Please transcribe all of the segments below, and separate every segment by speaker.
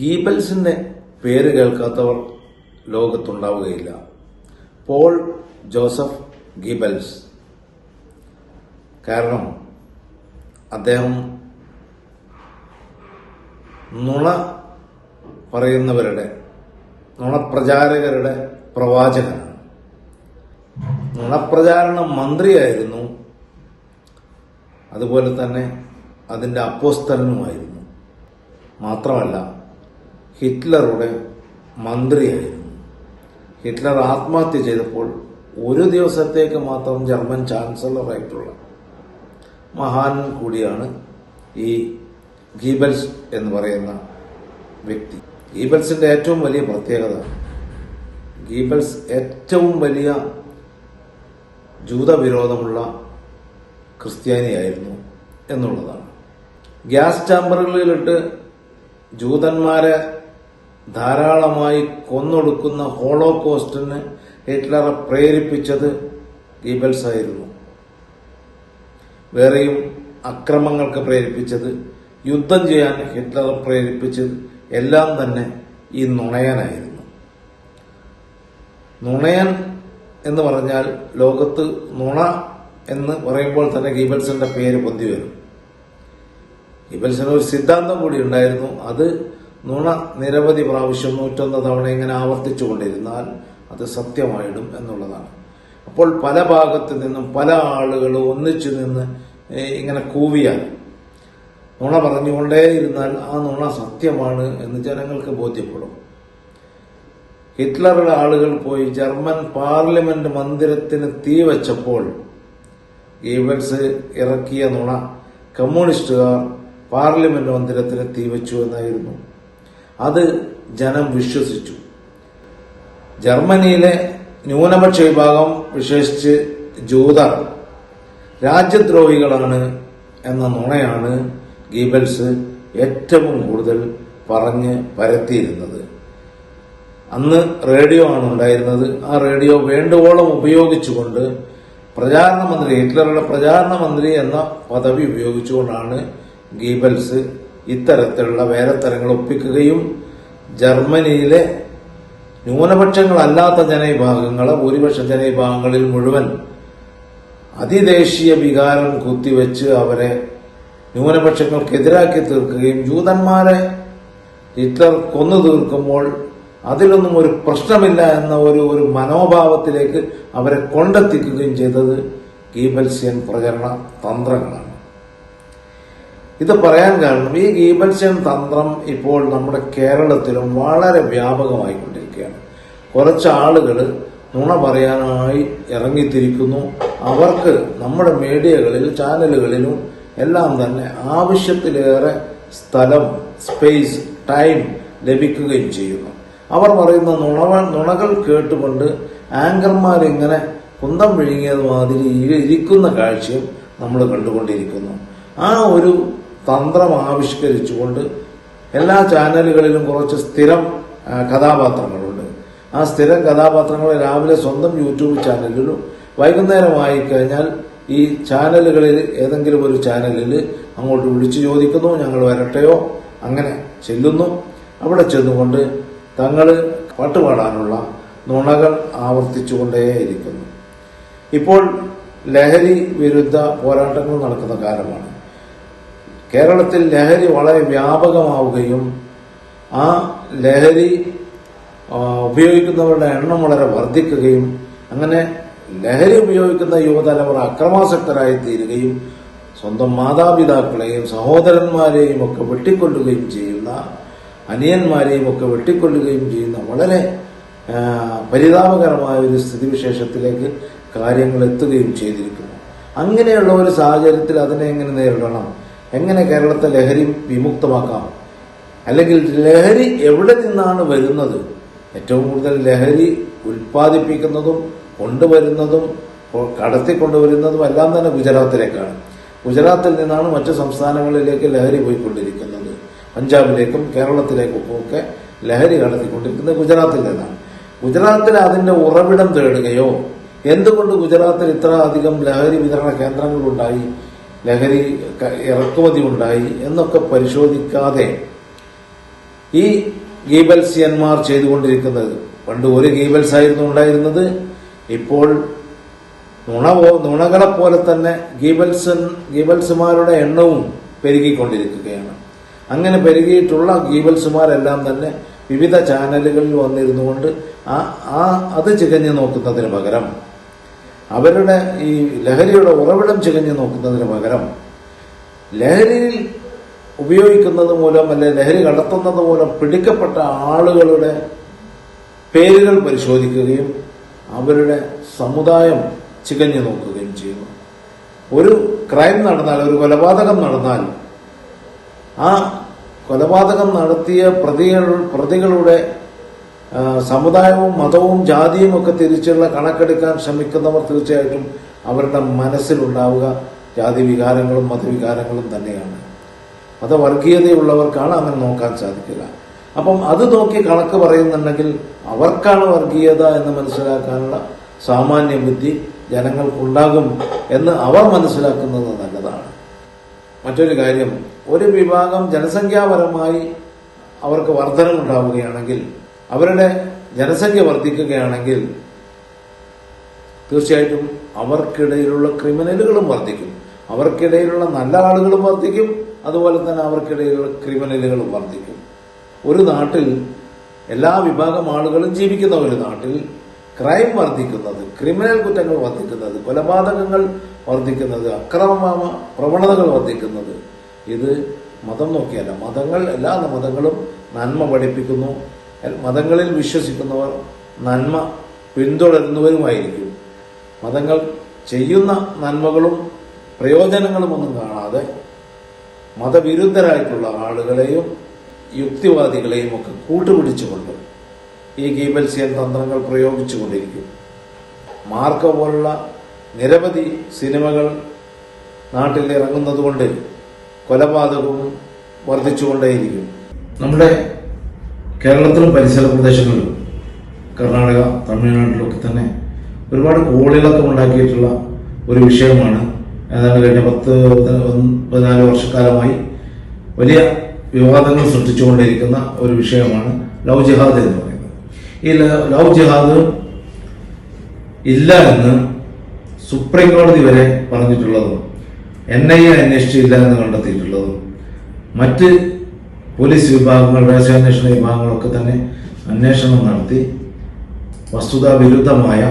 Speaker 1: ഗീബൽസിന്റെ പേര് കേൾക്കാത്തവർ ലോകത്തുണ്ടാവുകയില്ല. Paul Joseph Goebbels. കാരണം അദ്ദേഹം നുണ പറയുന്നവരുടെ, നുണപ്രചാരകരുടെ പ്രവാചകനാണ്. നുണപ്രചാരണ മന്ത്രിയായിരുന്നു, അതുപോലെ തന്നെ അതിന്റെ അപ്പോസ്തലനുമായിരുന്നു. മാത്രമല്ല ഹിറ്റ്ലറുടെ മന്ത്രിയായിരുന്നു. ഹിറ്റ്ലർ ആത്മഹത്യ ചെയ്തപ്പോൾ ഒരു ദിവസത്തേക്ക് മാത്രം ജർമ്മൻ ചാൻസലറായിട്ടുള്ള മഹാൻ കൂടിയാണ് ഈ ഗീബൽസ് എന്ന് പറയുന്ന വ്യക്തി. ഗീബൽസിന്റെ ഏറ്റവും വലിയ പ്രത്യേകത, ഗീബൽസ് ഏറ്റവും വലിയ ജൂതവിരോധമുള്ള ക്രിസ്ത്യാനിയായിരുന്നു എന്നുള്ളതാണ്. ഗ്യാസ് ചാമ്പറുകളിലിട്ട് ജൂതന്മാരെ ധാരാളമായി കൊന്നൊടുക്കുന്ന ഹോളോകോസ്റ്റിന് ഹിറ്റ്ലറെ പ്രേരിപ്പിച്ചത് ഗീബൽസ് ആയിരുന്നു. വേറെയും അക്രമങ്ങൾക്ക് പ്രേരിപ്പിച്ചത്, യുദ്ധം ചെയ്യാൻ ഹിറ്റ്ലറെ പ്രേരിപ്പിച്ചത് എല്ലാം തന്നെ ഈ നുണയനായിരുന്നു. നുണയൻ എന്ന് പറഞ്ഞാൽ, ലോകത്ത് നുണ എന്ന് പറയുമ്പോൾ തന്നെ ഗീബൽസിന്റെ പേര് പൊന്തി വരും. ഗീബൽസിന് ഒരു സിദ്ധാന്തം കൂടി ഉണ്ടായിരുന്നു. അത് നുണ നിരവധി പ്രാവശ്യം 101 തവണ ഇങ്ങനെ ആവർത്തിച്ചു കൊണ്ടിരുന്നാൽ അത് സത്യമായിടും എന്നുള്ളതാണ്. അപ്പോൾ പല ഭാഗത്തു നിന്നും പല ആളുകൾ ഒന്നിച്ചു നിന്ന് ഇങ്ങനെ കൂവിയാൽ, നുണ പറഞ്ഞുകൊണ്ടേയിരുന്നാൽ ആ നുണ സത്യമാണ് എന്ന് ജനങ്ങൾക്ക് ബോധ്യപ്പെടും. ഹിറ്റ്ലറുടെ ആളുകൾ പോയി ജർമ്മൻ പാർലമെന്റ് മന്ദിരത്തിന് തീ വെച്ചപ്പോൾ ഗീബൽസ് ഇറക്കിയ നുണ കമ്മ്യൂണിസ്റ്റുകാർ പാർലമെന്റ് മന്ദിരത്തിന് തീ വെച്ചു എന്നായിരുന്നു. അത് ജനം വിശ്വസിച്ചു. ജർമ്മനിയിലെ ന്യൂനപക്ഷ വിഭാഗം, വിശേഷിച്ച് ജൂതർ, രാജ്യദ്രോഹികളാണ് എന്ന നുണയാണ് ഗീബൽസ് ഏറ്റവും കൂടുതൽ പറഞ്ഞ് പരത്തിയിരുന്നത്. അന്ന് റേഡിയോ ആണ് ഉണ്ടായിരുന്നത്. ആ റേഡിയോ വേണ്ടുവോളം ഉപയോഗിച്ചുകൊണ്ട് പ്രചാരണ മന്ത്രി, ഹിറ്റ്ലറുടെ പ്രചാരണ മന്ത്രി എന്ന പദവി ഉപയോഗിച്ചുകൊണ്ടാണ് ഗീബൽസ് ഇത്തരത്തിലുള്ള വേലത്തരങ്ങൾ ഒപ്പിക്കുകയും ജർമ്മനിയിലെ ന്യൂനപക്ഷങ്ങളല്ലാത്ത ജനവിഭാഗങ്ങളെ, ഭൂരിപക്ഷ ജനവിഭാഗങ്ങളിൽ മുഴുവൻ അതിദേശീയ വികാരം കുത്തിവെച്ച് അവരെ ന്യൂനപക്ഷങ്ങൾക്കെതിരാക്കി തീർക്കുകയും, ജൂതന്മാരെ ഹിറ്റ്ലർ കൊന്നു തീർക്കുമ്പോൾ അതിലൊന്നും ഒരു പ്രശ്നമില്ല എന്ന ഒരു മനോഭാവത്തിലേക്ക് അവരെ കൊണ്ടെത്തിക്കുകയും ചെയ്തത് ഗീബൽസ്യൻ പ്രചരണ തന്ത്രങ്ങളാണ്. ഇത് പറയാൻ കാരണം, ഈ ഗീബൽസ്യൻ തന്ത്രം ഇപ്പോൾ നമ്മുടെ കേരളത്തിലും വളരെ വ്യാപകമായിക്കൊണ്ടിരിക്കുകയാണ്. കുറച്ച് ആളുകൾ നുണ പറയാനായി ഇറങ്ങിത്തിരിക്കുന്നു. അവർക്ക് നമ്മുടെ മീഡിയകളിൽ, ചാനലുകളിലും എല്ലാം തന്നെ ആവശ്യത്തിലേറെ സ്ഥലം, സ്പേസ്, ടൈം ലഭിക്കുകയും ചെയ്യുന്നു. അവർ പറയുന്ന നുണകൾ കേട്ടുകൊണ്ട് ആങ്കർമാരിങ്ങനെ കുന്തം വിഴുങ്ങിയത് മാതിരി ഇരിക്കുന്ന കാഴ്ചയും നമ്മൾ കണ്ടുകൊണ്ടിരിക്കുന്നു. ആ ഒരു തന്ത്രം ആവിഷ്കരിച്ചുകൊണ്ട് എല്ലാ ചാനലുകളിലും കുറച്ച് സ്ഥിരം കഥാപാത്രങ്ങളുണ്ട്. ആ സ്ഥിരം കഥാപാത്രങ്ങളെ രാവിലെ സ്വന്തം യൂട്യൂബ് ചാനലിലും, വൈകുന്നേരമായി കഴിഞ്ഞാൽ ഈ ചാനലുകളിൽ ഏതെങ്കിലും ഒരു ചാനലിൽ അങ്ങോട്ട് വിളിച്ചു ചോദിക്കുന്നു, ഞങ്ങൾ വരട്ടെയോ, അങ്ങനെ ചെല്ലുന്നു. അവിടെ ചെന്നുകൊണ്ട് തങ്ങൾ പാട്ടുപാടാനുള്ള നുണകൾ ആവർത്തിച്ചുകൊണ്ടേയിരിക്കുന്നു. ഇപ്പോൾ ലഹരി വിരുദ്ധ പോരാട്ടങ്ങൾ നടക്കുന്ന കാലമാണ്. കേരളത്തിൽ ലഹരി വളരെ വ്യാപകമാവുകയും ആ ലഹരി ഉപയോഗിക്കുന്നവരുടെ എണ്ണം വളരെ വർദ്ധിക്കുകയും, അങ്ങനെ ലഹരി ഉപയോഗിക്കുന്ന യുവതലമുറ അക്രമാസക്തരായി തീരുകയും സ്വന്തം മാതാപിതാക്കളെയും സഹോദരന്മാരെയും ഒക്കെ വെട്ടിക്കൊല്ലുകയും ചെയ്യുന്ന, അനിയന്മാരെയും ഒക്കെ വെട്ടിക്കൊല്ലുകയും ചെയ്യുന്ന വളരെ പരിതാപകരമായ ഒരു സ്ഥിതിവിശേഷത്തിലേക്ക് കാര്യങ്ങൾ എത്തുകയും ചെയ്തിരിക്കുന്നു. അങ്ങനെയുള്ള ഒരു സാഹചര്യത്തിൽ അതിനെ എങ്ങനെ നേരിടണം, എങ്ങനെ കേരളത്തെ ലഹരി വിമുക്തമാക്കാം, അല്ലെങ്കിൽ ലഹരി എവിടെ നിന്നാണ് വരുന്നത്? ഏറ്റവും കൂടുതൽ ലഹരി ഉൽപ്പാദിപ്പിക്കുന്നതും കൊണ്ടുവരുന്നതും കടത്തിക്കൊണ്ടുവരുന്നതും എല്ലാം തന്നെ ഗുജറാത്തിലേക്കാണ്. ഗുജറാത്തിൽ നിന്നാണ് മറ്റു സംസ്ഥാനങ്ങളിലേക്ക് ലഹരി പോയിക്കൊണ്ടിരിക്കുന്നത്. പഞ്ചാബിലേക്കും കേരളത്തിലേക്കും ഒക്കെ ലഹരി കടത്തിക്കൊണ്ടിരിക്കുന്നത് ഗുജറാത്തിൽ നിന്നാണ്. ഗുജറാത്തിൽ അതിന്റെ ഉറവിടം തേടുകയോ, എന്തുകൊണ്ട് ഗുജറാത്തിൽ ഇത്ര അധികം ലഹരി വിതരണ കേന്ദ്രങ്ങളുണ്ടായി, ലഹരി ഇറക്കുമതി ഉണ്ടായി എന്നൊക്കെ പരിശോധിക്കാതെ ഈ ഗീബൽസിയന്മാർ ചെയ്തുകൊണ്ടിരിക്കുന്നത്. പണ്ട് ഒരു ഗീബൽസ് ആയിരുന്നു ഉണ്ടായിരുന്നത്. ഇപ്പോൾ നുണകളെപ്പോലെ തന്നെ ഗീബൽസുമാരുടെ എണ്ണവും പെരുകിക്കൊണ്ടിരിക്കുകയാണ്. അങ്ങനെ പെരുകിയിട്ടുള്ള ഗീബൽസുമാരെല്ലാം തന്നെ വിവിധ ചാനലുകളിൽ വന്നിരുന്നു കൊണ്ട് അത് ചികഞ്ഞു നോക്കുന്നതിന് പകരം, അവരുടെ ഈ ലഹരിയുടെ ഉറവിടം ചികഞ്ഞു നോക്കുന്നതിന് പകരം, ലഹരിയിൽ ഉപയോഗിക്കുന്നത് മൂലം അല്ലെ ലഹരി കടത്തുന്നത് മൂലം പിടിക്കപ്പെട്ട ആളുകളുടെ പേരുകൾ പരിശോധിക്കുകയും അവരുടെ സമുദായം ചികഞ്ഞു നോക്കുകയും ചെയ്യുന്നു. ഒരു ക്രൈം നടന്നാൽ, ഒരു കൊലപാതകം നടന്നാൽ, ആ കൊലപാതകം നടത്തിയ പ്രതികളുടെ സമുദായവും മതവും ജാതിയും ഒക്കെ തിരിച്ചുള്ള കണക്കെടുക്കാൻ ശ്രമിക്കുന്നവർ തീർച്ചയായിട്ടും അവരുടെ മനസ്സിലുണ്ടാവുക ജാതി വികാരങ്ങളും മതവികാരങ്ങളും തന്നെയാണ്. മതവർഗീയതയുള്ളവർക്കാണ് അങ്ങനെ നോക്കാൻ സാധിക്കില്ല. അപ്പം അത് നോക്കി കണക്ക് പറയുന്നുണ്ടെങ്കിൽ അവർക്കാണ് വർഗീയത എന്ന് മനസ്സിലാക്കാനുള്ള സാമാന്യ ബുദ്ധി ജനങ്ങൾക്കുണ്ടാകും എന്ന് അവർ മനസ്സിലാക്കുന്നത് നല്ലതാണ്. മറ്റൊരു കാര്യം, ഒരു വിഭാഗം ജനസംഖ്യാപരമായി അവർക്ക് വർധനമുണ്ടാവുകയാണെങ്കിൽ, അവരുടെ ജനസംഖ്യ വർദ്ധിക്കുകയാണെങ്കിൽ തീർച്ചയായിട്ടും അവർക്കിടയിലുള്ള ക്രിമിനലുകളും വർദ്ധിക്കും, അവർക്കിടയിലുള്ള നല്ല ആളുകളും വർദ്ധിക്കും, അതുപോലെ തന്നെ അവർക്കിടയിലുള്ള ക്രിമിനലുകളും വർദ്ധിക്കും. ഒരു നാട്ടിൽ എല്ലാ വിഭാഗം ആളുകളും ജീവിക്കുന്ന ഒരു നാട്ടിൽ ക്രൈം വർദ്ധിക്കുന്നത്, ക്രിമിനൽ കുറ്റങ്ങൾ വർദ്ധിക്കുന്നത്, കൊലപാതകങ്ങൾ വർദ്ധിക്കുന്നത്, അക്രമ പ്രവണതകൾ വർദ്ധിക്കുന്നത്, ഇത് മതം നോക്കിയല്ല. എല്ലാ മതങ്ങളും നന്മ പഠിപ്പിക്കുന്നു. മതങ്ങളിൽ വിശ്വസിക്കുന്നവർ നന്മ പിന്തുടരുന്നവരുമായിരിക്കും. മതങ്ങൾ ചെയ്യുന്ന നന്മകളും പ്രയോജനങ്ങളും ഒന്നും കാണാതെ മതവിരുദ്ധരായിട്ടുള്ള ആളുകളെയും യുക്തിവാദികളെയും ഒക്കെ കൂട്ടുപിടിച്ചുകൊണ്ട് ഈ ഗീബൽസിയൻ തന്ത്രങ്ങൾ പ്രയോഗിച്ചുകൊണ്ടിരിക്കും. മാർക്കോ പോലുള്ള നിരവധി സിനിമകൾ നാട്ടിൽ ഇറങ്ങുന്നതുകൊണ്ട് കൊലപാതകവും വർദ്ധിച്ചുകൊണ്ടേയിരിക്കും. നമ്മുടെ കേരളത്തിലും പരിസര പ്രദേശങ്ങളിലും കർണാടക, തമിഴ്നാട്ടിലൊക്കെ തന്നെ ഒരുപാട് കോളിളക്കം ഉണ്ടാക്കിയിട്ടുള്ള ഒരു വിഷയമാണ്. ഏതാണ്ട് കഴിഞ്ഞ 10-14 വർഷക്കാലമായി വലിയ വിവാദങ്ങൾ സൃഷ്ടിച്ചുകൊണ്ടിരിക്കുന്ന ഒരു വിഷയമാണ് ലവ് ജിഹാദ് എന്ന് പറയുന്നത്. ഈ ലവ് ജിഹാദ് ഇല്ല എന്ന് സുപ്രീം കോടതി വരെ പറഞ്ഞിട്ടുള്ളതും NIA അന്വേഷിച്ചില്ല എന്ന് കണ്ടെത്തിയിട്ടുള്ളതും മറ്റ് പോലീസ് വിഭാഗങ്ങൾ, രഹസ്യാന്വേഷണ വിഭാഗങ്ങളൊക്കെ തന്നെ അന്വേഷണം നടത്തി വസ്തുതാവിരുദ്ധമായ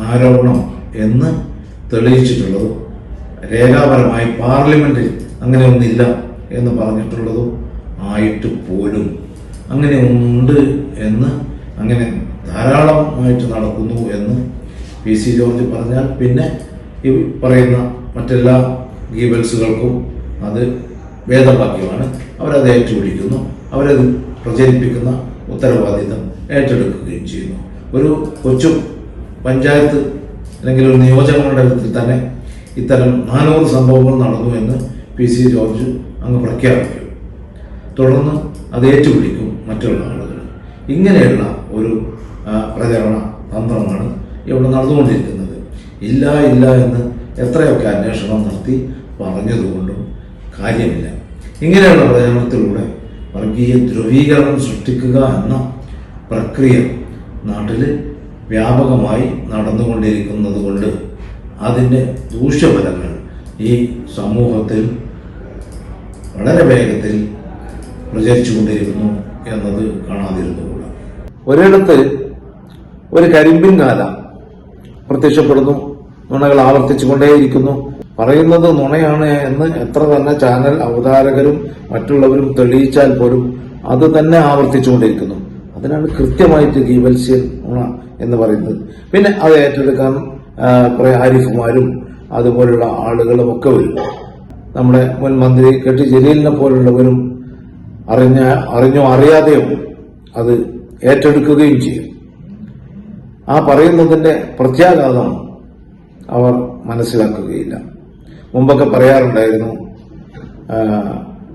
Speaker 1: ആരോപണം എന്ന് തെളിയിച്ചിട്ടുള്ളതും രേഖാപരമായി പാർലമെന്റിൽ അങ്ങനെ ഒന്നില്ല എന്ന് പറഞ്ഞിട്ടുള്ളതും ആയിട്ട് പോലും അങ്ങനെ ഉണ്ട് എന്ന്, അങ്ങനെ ധാരാളമായിട്ട് നടക്കുന്നു എന്ന് PC ജോർജ് പറഞ്ഞാൽ പിന്നെ ഈ പറയുന്ന മറ്റെല്ലാ ഗീബൽസുകൾക്കും അത് വേദവാക്യമാണ്. അവരത് ഏറ്റുപിടിക്കുന്നു, അവരത് പ്രചരിപ്പിക്കുന്ന ഉത്തരവാദിത്തം ഏറ്റെടുക്കുകയും ചെയ്യുന്നു. ഒരു കൊച്ചു പഞ്ചായത്ത് അല്ലെങ്കിൽ ഒരു നിയോജക മണ്ഡലത്തിൽ തന്നെ ഇത്തരം 400 സംഭവങ്ങൾ നടന്നു എന്ന് PC ജോർജ് അങ്ങ് പ്രഖ്യാപിക്കും. തുടർന്ന് അത് ഏറ്റുപിടിക്കും മറ്റുള്ള ആളുകൾ. ഇങ്ങനെയുള്ള ഒരു പ്രചരണ തന്ത്രമാണ് ഇവിടെ നടന്നുകൊണ്ടിരിക്കുന്നത്. ഇല്ല എന്ന് എത്രയൊക്കെ അന്വേഷണം നടത്തി പറഞ്ഞതുകൊണ്ടും കാര്യമില്ല. ഇങ്ങനെയുള്ള പ്രചരണത്തിലൂടെ വർഗീയ ധ്രുവീകരണം സൃഷ്ടിക്കുക എന്ന പ്രക്രിയ നാട്ടിൽ വ്യാപകമായി നടന്നുകൊണ്ടിരിക്കുന്നത് കൊണ്ട് അതിൻ്റെ ദൂഷ്യഫലങ്ങൾ ഈ സമൂഹത്തിൽ വളരെ വേഗത്തിൽ പ്രചരിച്ചുകൊണ്ടിരിക്കുന്നു എന്നത് കാണാതിരുന്നുകൂടാ. ഒരിടത്ത് ഒരു കരിമ്പിൻ കാല പ്രത്യക്ഷപ്പെടുന്നു. നുണകൾ ആവർത്തിച്ചുകൊണ്ടേയിരിക്കുന്നു. പറയുന്നത് നുണയാണ് എന്ന് എത്ര തന്നെ ചാനൽ അവതാരകരും മറ്റുള്ളവരും തെളിയിച്ചാൽ പോലും അത് തന്നെ ആവർത്തിച്ചുകൊണ്ടിരിക്കുന്നു. അതിനാണ് കൃത്യമായിട്ട് ഗീബൽസിയൻ നുണ എന്ന് പറയുന്നത്. പിന്നെ അത് ഏറ്റെടുക്കാൻ കുറെ ആരിഫുമാരും അതുപോലുള്ള ആളുകളും ഒക്കെ വരും. നമ്മുടെ മുൻ മന്ത്രി കെട്ടി ജലീലിനെ പോലുള്ളവരും അറിഞ്ഞോ അറിയാതെയോ അത് ഏറ്റെടുക്കുകയും ചെയ്യും. ആ പറയുന്നതിന്റെ പ്രത്യാഘാതം അവർ മനസ്സിലാക്കുകയില്ല. മുമ്പൊക്കെ പറയാറുണ്ടായിരുന്നു,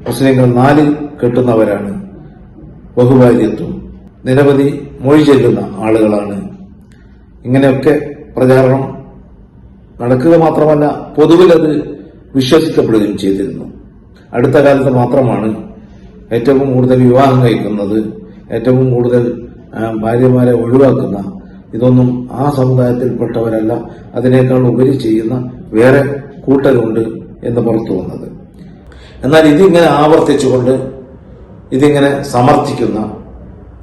Speaker 1: മുസ്ലിങ്ങൾ 4 കെട്ടുന്നവരാണ്, ബഹുഭാര്യത്വം, നിരവധി മൊഴി ചെല്ലുന്ന ആളുകളാണ്. ഇങ്ങനെയൊക്കെ പ്രചാരണം നടക്കുക മാത്രമല്ല പൊതുവിൽ അത് വിശ്വസിക്കപ്പെടുകയും ചെയ്തിരുന്നു. അടുത്ത കാലത്ത് മാത്രമാണ് ഏറ്റവും കൂടുതൽ വിവാഹം കഴിക്കുന്നത്, ഏറ്റവും കൂടുതൽ ഭാര്യമാരെ ഒഴിവാക്കുന്ന, ഇതൊന്നും ആ സമുദായത്തിൽപ്പെട്ടവരല്ല, അതിനേക്കാൾ ഉപരി ചെയ്യുന്ന വേറെ കൂട്ടരുണ്ട് എന്ന് പുറത്തു വന്നത്. എന്നാൽ ഇതിങ്ങനെ ആവർത്തിച്ചുകൊണ്ട്, ഇതിങ്ങനെ സമർത്ഥിക്കുന്ന,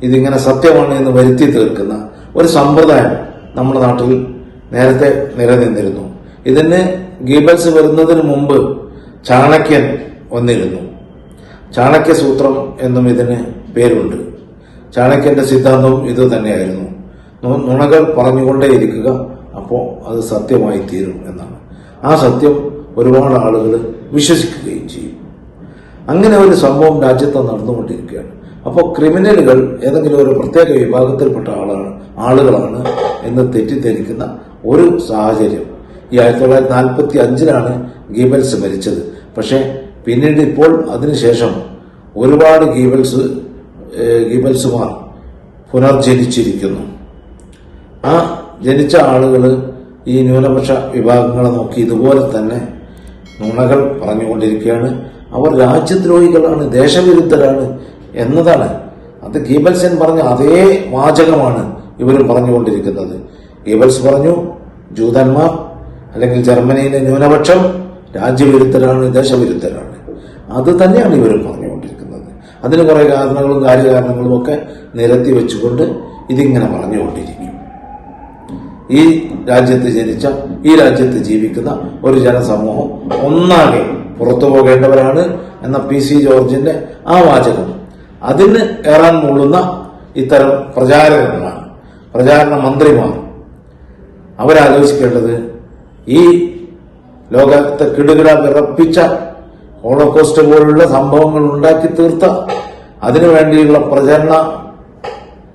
Speaker 1: ഇതിങ്ങനെ സത്യമാണ് എന്ന് വരുത്തി തീർക്കുന്ന ഒരു സമ്പ്രദായം നമ്മുടെ നാട്ടിൽ നേരത്തെ നിലനിന്നിരുന്നു. ഇതിന് ഗീബൽസ് വരുന്നതിന് മുമ്പ് ചാണക്യൻ വന്നിരുന്നു. ചാണക്യ സൂത്രം എന്നും ഇതിന് പേരുണ്ട്. ചാണക്യന്റെ സിദ്ധാന്തവും ഇത് തന്നെയായിരുന്നു. നുണകൾ പറഞ്ഞുകൊണ്ടേയിരിക്കുക, അപ്പോൾ അത് സത്യമായി തീരും എന്നാണ്. ആ സത്യം ഒരുപാട് ആളുകൾ വിശ്വസിക്കുകയും ചെയ്യും. അങ്ങനെ ഒരു സംഭവം രാജ്യത്ത് നടന്നുകൊണ്ടിരിക്കുകയാണ്. അപ്പോൾ ക്രിമിനലുകൾ ഏതെങ്കിലും ഒരു പ്രത്യേക വിഭാഗത്തിൽപ്പെട്ട ആളുകളാണ് എന്ന് തെറ്റിദ്ധരിക്കുന്ന ഒരു സാഹചര്യം. ഈ 1945 ഗീബൽസ് മരിച്ചത്. പക്ഷേ പിന്നീട് ഇപ്പോൾ അതിനുശേഷം ഒരുപാട് ഗീബൽസുമാർ പുനർജനിച്ചിരിക്കുന്നു. ആ ജനിച്ച ആളുകൾ ഈ ന്യൂനപക്ഷ വിഭാഗങ്ങളെ നോക്കി ഇതുപോലെ തന്നെ നുണകൾ പറഞ്ഞുകൊണ്ടിരിക്കുകയാണ്. അവർ രാജ്യദ്രോഹികളാണ്, ദേശവിരുദ്ധരാണ് എന്നതാണ്. അത് ഗീബൽസൻ പറഞ്ഞ അതേ വാചകമാണ് ഇവരും പറഞ്ഞുകൊണ്ടിരിക്കുന്നത്. ഗീബൽസ് പറഞ്ഞു ജൂതന്മാർ അല്ലെങ്കിൽ ജർമ്മനിയിലെ ന്യൂനപക്ഷം രാജ്യവിരുദ്ധരാണ്, ദേശവിരുദ്ധരാണ്. അത് തന്നെയാണ് ഇവരും പറഞ്ഞുകൊണ്ടിരിക്കുന്നത്. അതിന് കുറെ കാരണങ്ങളും കാര്യകാരണങ്ങളും ഒക്കെ നിരത്തി വെച്ചുകൊണ്ട് ഇതിങ്ങനെ പറഞ്ഞുകൊണ്ടിരിക്കും. ഈ രാജ്യത്ത് ജനിച്ച, ഈ രാജ്യത്ത് ജീവിക്കുന്ന ഒരു ജനസമൂഹം ഒന്നാകെ പുറത്തു പോകേണ്ടവരാണ് എന്ന PC ജോർജിന്റെ ആ വാചകം, അതിന് ഏറാൻ മൂളുന്ന ഇത്തരം പ്രചാരകങ്ങളാണ്, പ്രചാരണ മന്ത്രിമാർ. അവരാലോചിക്കേണ്ടത് ഈ ലോകത്തെ കിടുകിട വിറപ്പിച്ച ഹോളോകോസ്റ്റ് പോലുള്ള സംഭവങ്ങൾ ഉണ്ടാക്കി തീർത്ത, അതിനുവേണ്ടിയുള്ള പ്രചരണ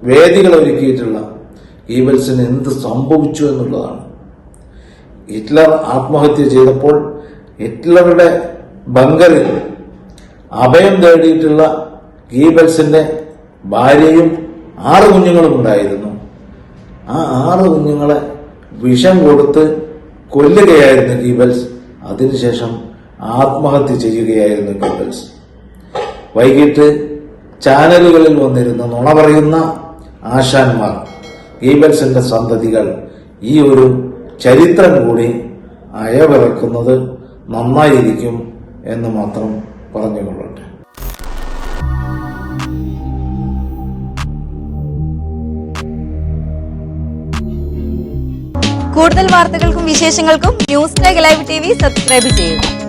Speaker 1: വേദികൾ ഒരുക്കിയിട്ടുള്ള ഗീബൽസിന് എന്ത് സംഭവിച്ചു എന്നുള്ളതാണ്. ഹിറ്റ്ലർ ആത്മഹത്യ ചെയ്തപ്പോൾ ഹിറ്റ്ലറുടെ ബങ്കറിൽ അഭയം തേടിയിട്ടുള്ള ഗീബൽസിന്റെ ഭാര്യയും 6 കുഞ്ഞുങ്ങളും ഉണ്ടായിരുന്നു. ആ 6 കുഞ്ഞുങ്ങളെ വിഷം കൊടുത്ത് കൊല്ലുകയായിരുന്നു ഗീബൽസ്. അതിനുശേഷം ആത്മഹത്യ ചെയ്യുകയായിരുന്നു ഗീബൽസ്. വൈകിട്ട് ചാനലുകളിൽ വന്നിരുന്ന നുണ പറയുന്ന ആശാന്മാർ, ഗീബൽസിന്റെ സന്തതികൾ, ഈ ഒരു ചരിത്രം കൂടി അയവിറക്കുന്നത് നന്നായിരിക്കും എന്ന് മാത്രം പറഞ്ഞുകൊള്ളട്ടെ.
Speaker 2: കൂടുതൽ വാർത്തകൾക്കും വിശേഷങ്ങൾക്കും ന്യൂസ് ലൈവ് TV സബ്സ്ക്രൈബ് ചെയ്യുക.